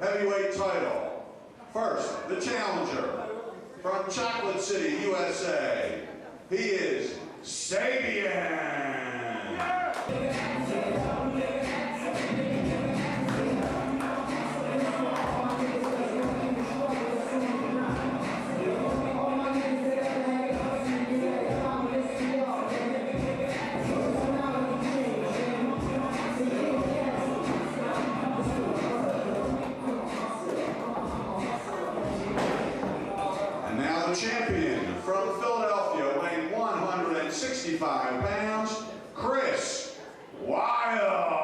heavyweight title. First, the challenger from Chocolate City, USA. He is Sabian. Champion from Philadelphia, weighing 165 pounds, Wylde.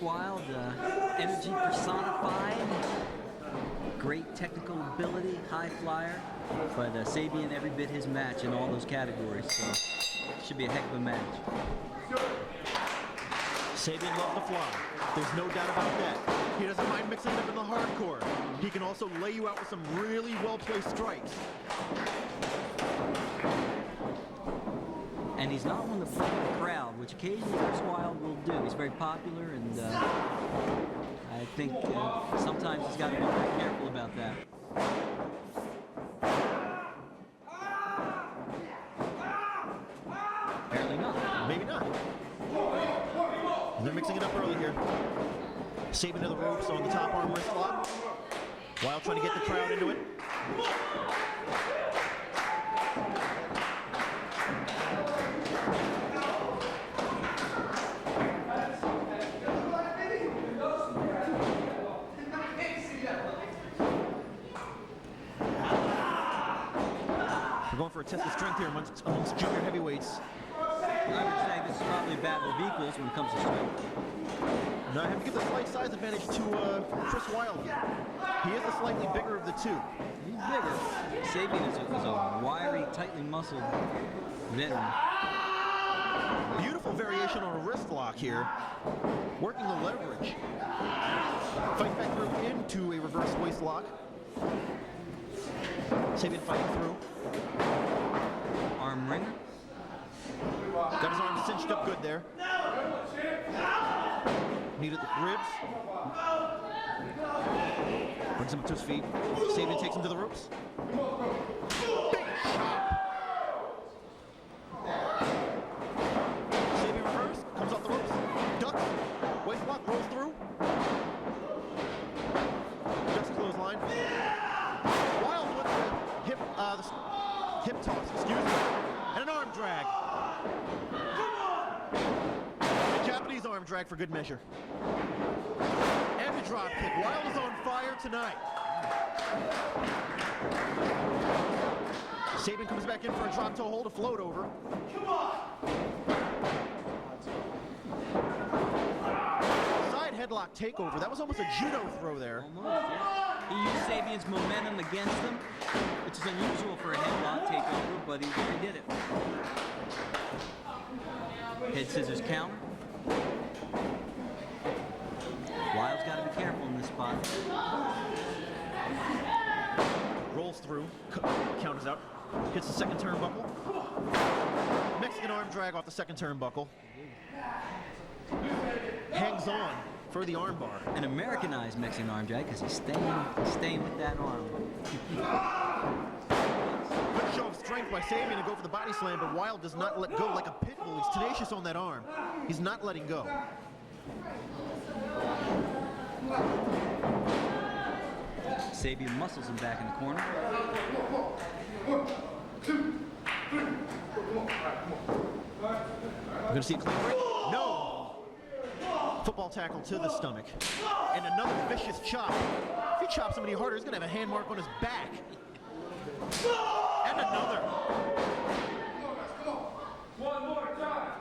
Wylde, energy personified, great technical ability, high flyer, but Sabian every bit his match in all those categories, so it should be a heck of a match. Sabian loves to fly. There's no doubt about that. He doesn't mind mixing them in the hardcore. He can also lay you out with some really well-placed strikes. And he's not one to play with the crowd, which occasionally Wylde will do. He's very popular, and I think sometimes he's got to be very careful about that. Apparently not. Maybe not. They're mixing it up early here. Sabian to the ropes on the top arm wrist lock. Wylde trying to get the crowd into it. We're going for a test of strength here amongst junior heavyweights. I would say this is probably a battle of equals when it comes to strength. Now I have to give the slight size advantage to Wylde. He is the slightly bigger of the two. He's bigger. Sabian is a wiry, tightly muscled veteran. Beautiful variation on a wrist lock here. Working the leverage. Fight back through into a reverse waist lock. Sabian fighting through. Arm wringer. Got his arms cinched up good there. Needed the ribs. Brings him up to his feet. Sabian takes him to the ropes. Big shot. Sabian reverse. Comes off the ropes. Ducks. Waist lock. Rolls through. Ducks clothesline. Wylde with the hip toss. Excuse me. And an arm drag. A Japanese arm drag for good measure. And a drop kick. Wylde is on fire tonight. Sabian comes back in for a drop toe hold, a float over. Come on! Side headlock takeover. That was almost a judo throw there. Almost, yeah. He used Sabian's momentum against him, which is unusual for a headlock takeover, but he did it. Head scissors counter. Wylde's got to be careful in this spot. Rolls through, counters out, hits the second turnbuckle. Mexican arm drag off the second turnbuckle. Hangs on for the arm bar. An Americanized Mexican arm drag because he's staying with that arm. Good show of strength by Sabian to go for the body slam, but Wylde does not let go like a pit bull. He's tenacious on that arm. He's not letting go. Sabian muscles him back in the corner. 1, 2, 3. We're going to see a clean break. No! Football tackle to the stomach. And another vicious chop. If he chops him any harder, he's going to have a hand mark on his back. And another. One more time.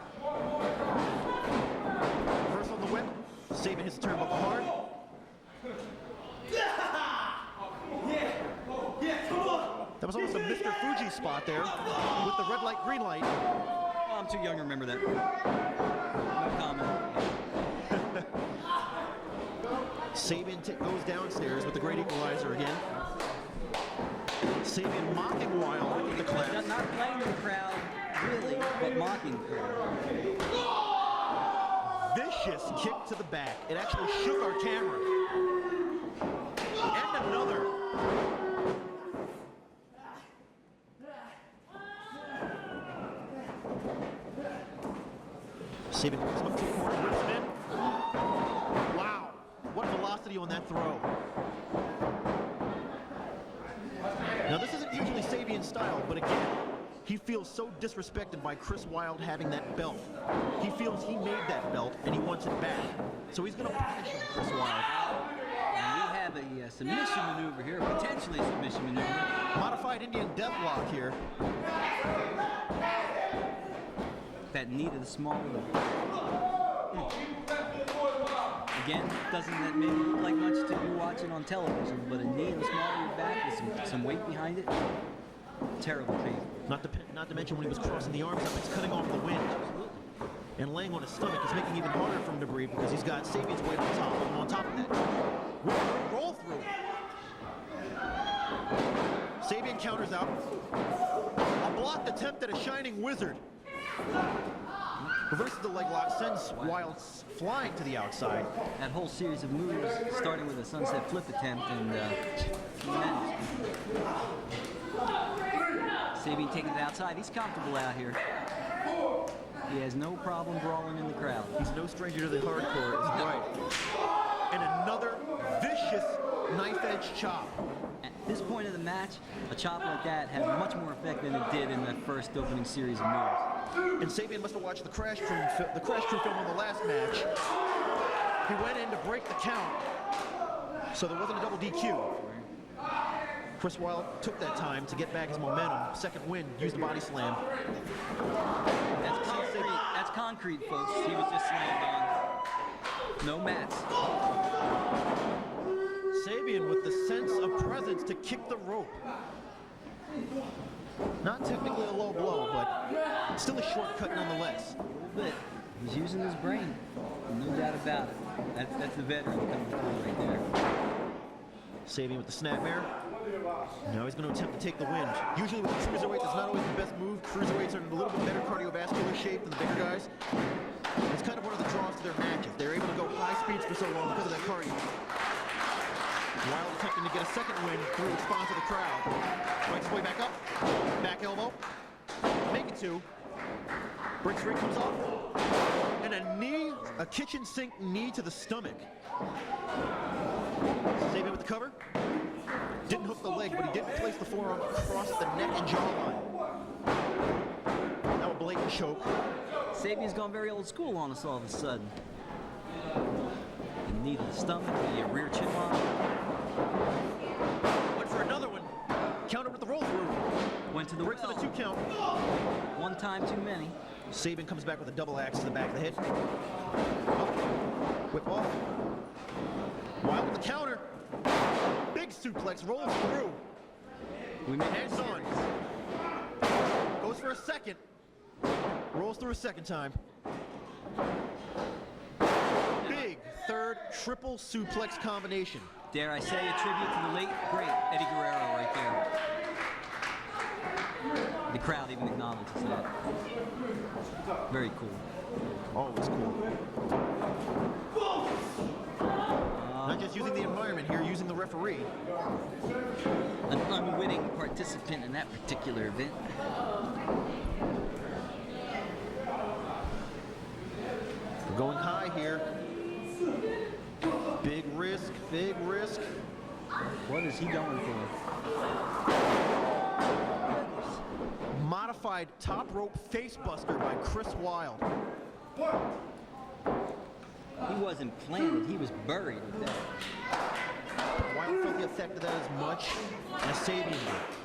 spot there with the red light, green light. Oh, I'm too young to remember that. No comment. Sabian goes downstairs with the great equalizer again. Sabian mocking Wylde with the clap. Not playing the crowd, really, but mocking the crowd. Vicious kick to the back. It actually shook our camera. And another. Sabian comes up to the corner, rips it in. Wow, what velocity on that throw. Now this isn't usually Sabian's style, but again, he feels so disrespected by Chris Wylde having that belt. He feels he made that belt and he wants it back. So he's going to punish him, Chris Wylde. And we have a submission maneuver here, potentially a submission maneuver. Modified Indian deathlock here. That knee to the small of the... Again, doesn't that maybe look like much to you watching on television, but a knee to the small of your back with some weight behind it, terrible pain. Not to mention when he was crossing the arms up, it's cutting off the wind. And laying on his stomach is making it even harder for him to breathe because he's got Sabian's weight on top. And on top of that, roll through. Sabian counters out. A blocked attempt at a shining wizard. Reverses the leg lock, sends Wylde flying to the outside. That whole series of moves, starting with a sunset flip attempt, and Sabian taking it outside. He's comfortable out here. He has no problem brawling in the crowd. He's no stranger to the hardcore, is right. And another vicious knife-edge chop. At this point of the match, a chop like that had much more effect than it did in that first opening series of moves. And Sabian must have watched the crash crew film on the last match. He went in to break the count, so there wasn't a double DQ. Chris Wylde took that time to get back his momentum. Second win, used the body slam. That's concrete, folks. He was just slammed on. No mats. Sabian with the sense of presence to kick the rope. Not technically a low blow, but still a shortcut nonetheless. A little bit. He's using his brain. No doubt about it. That's the veteran coming through right there. Sabian with the snapmare. Now he's going to attempt to take the win. Usually with the cruiserweight, that's not always the best move. Cruiserweights are in a little bit better cardiovascular shape than the bigger guys. It's kind of one of the draws to their matches. They're able to go high speeds for so long because of that cardio. Wylde attempting to get a second win through the response of the crowd. Fights his way back up. Back elbow. Make it two. Breaks three, comes off. And a kitchen sink knee to the stomach. Sabian with the cover. Didn't hook the leg, but he did place the forearm across the neck and jawline. Now a blatant choke. Sabian's gone very old school on us all of a sudden. The knee to the stomach, the rear chin lock. Went for another one. Counter with the roll through. Went to the breaks of a 2 count. One time too many. Sabian comes back with a double axe to the back of the head. Whip off. Wylde with the counter. Big suplex rolls through. We made hands on. Goes for a second. Rolls through a second time. Big third triple suplex combination. Dare I say a tribute to the late, great Eddie Guerrero right there. The crowd even acknowledges that. Very cool. Always cool. Not just using the environment here, using the referee. An unwitting participant in that particular event. We're going high here. Big risk, big risk. What is he going for? Modified top rope facebuster by Chris Wylde. He wasn't planted, he was buried with that. Wylde felt the effect of that as much as Sabian did.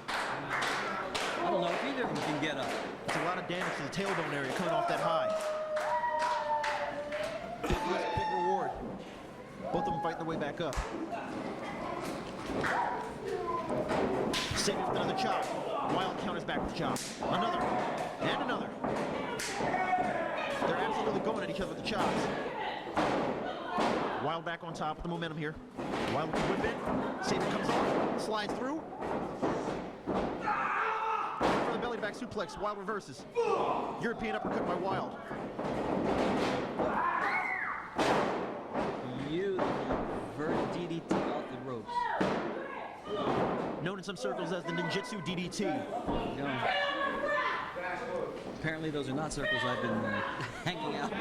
I don't know if either of them can get up. It's a lot of damage to the tailbone area coming off that high. Big risk, big reward. Both of them fighting their way back up. Sabian with another chop. Wylde counters back with a chop. Another. And another. They're absolutely going at each other with the chops. Wylde back on top with the momentum here. Wylde with the whip in. Sabian comes on. Slides through. For the belly to back suplex. Wylde reverses. European uppercut by Wylde. Beautiful vertical DDT off the ropes. Known in some circles as the ninjutsu DDT. No. Apparently those are not circles I've been hanging out.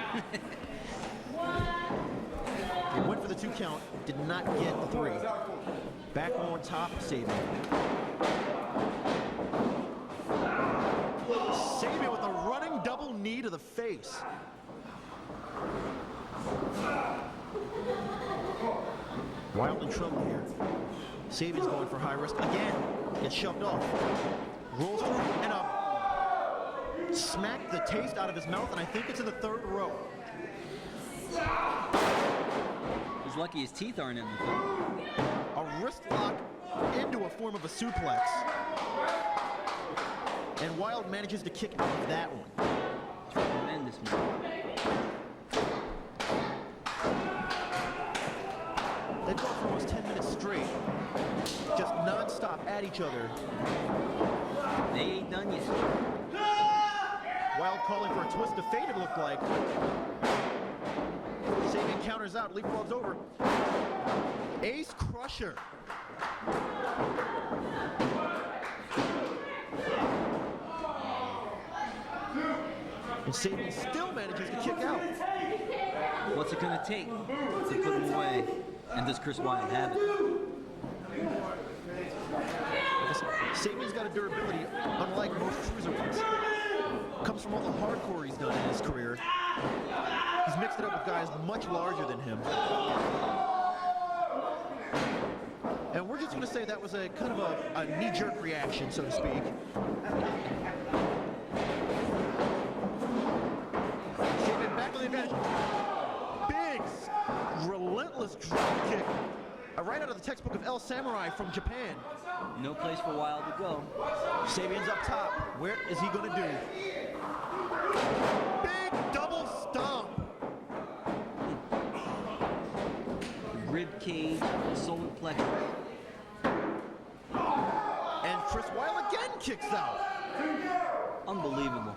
Went for the 2 count, did not get the 3. Back on top, Sabian. Sabian with a running double knee to the face. Wylde in trouble here. Sabian's going for high risk again. Gets shoved off. Rolls through and up. Smacked the taste out of his mouth, and I think it's in the 3rd row. He's lucky his teeth aren't in the thing. A wrist lock into a form of a suplex. And Wylde manages to kick out of that one. Tremendous move. They've gone for almost 10 minutes straight. Just non-stop at each other. They ain't done yet. Wylde calling for a twist of fate, it looked like. Sabian counters out, leapfrogs over. Ace Crusher. And Sabian still manages to kick out. What's it gonna take to put him away? And does Chris Wylde have it? Sabian's got a durability unlike most cruiserweights. Comes from all the hardcore he's done in his career. He's mixed it up with guys much larger than him. And we're just going to say that was a kind of a knee-jerk reaction, so to speak. Sabian back on the advantage. Big, relentless drop kick. Right out of the textbook of El Samurai from Japan. No place for Wylde to go. Sabian's up top. Where is he going to do? Big double stomp. Rib cage, solar plexus. And Chris Wylde again kicks out. Unbelievable.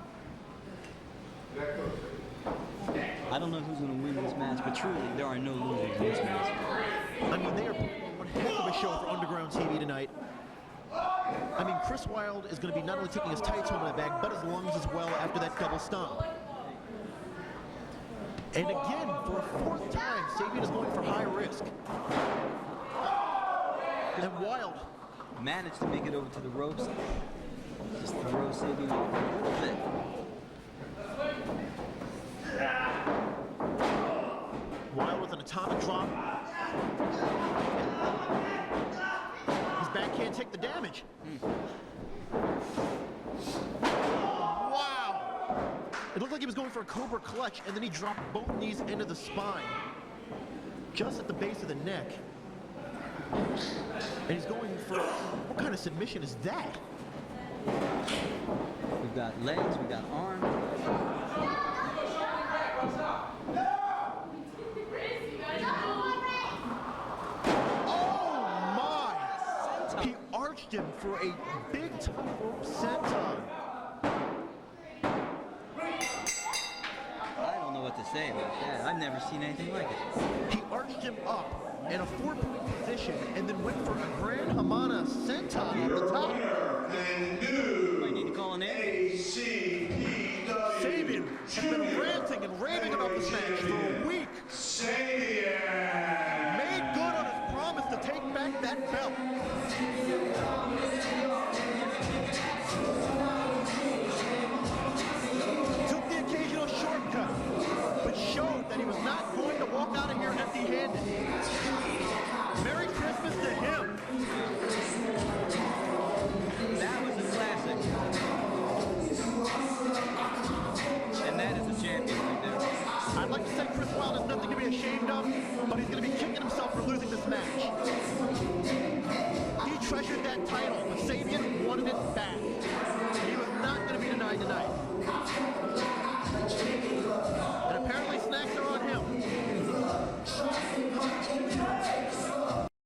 I don't know who's going to win this match, but truly, there are no losers in this match. I mean, they are putting on one heck of a show for Underground TV tonight. I mean, Chris Wylde is going to be not only taking his tights home in the bag, but his lungs as well after that double stomp. And again, for a 4th time, Sabian is going for high risk. And Wylde Managed to make it over to the ropes. Just throw Sabian off a little bit. Wylde with an atomic drop. His back can't take the damage. Wow! It looked like he was going for a Cobra clutch, and then he dropped both knees into the spine. Just at the base of the neck. And he's going for, what kind of submission is that? We've got legs, we've got arms. He arched him for a big top rope senton. I don't know what to say about that. I've never seen anything like it. He arched him up in a 4-point position and then went for a Grand Hamana senton on the top. And new I need to call an name. ACPW Sabian has been ranting and raving about this match for a week. Sabian Made good on his promise to take back that belt. Took the occasional shortcut, but showed that he was not going to walk out of here empty-handed. Merry Christmas to him. That was a classic. And that is a champion right there. I'd like to say Chris Wylde has nothing to be ashamed of, but he's going to be kicking himself for losing this match.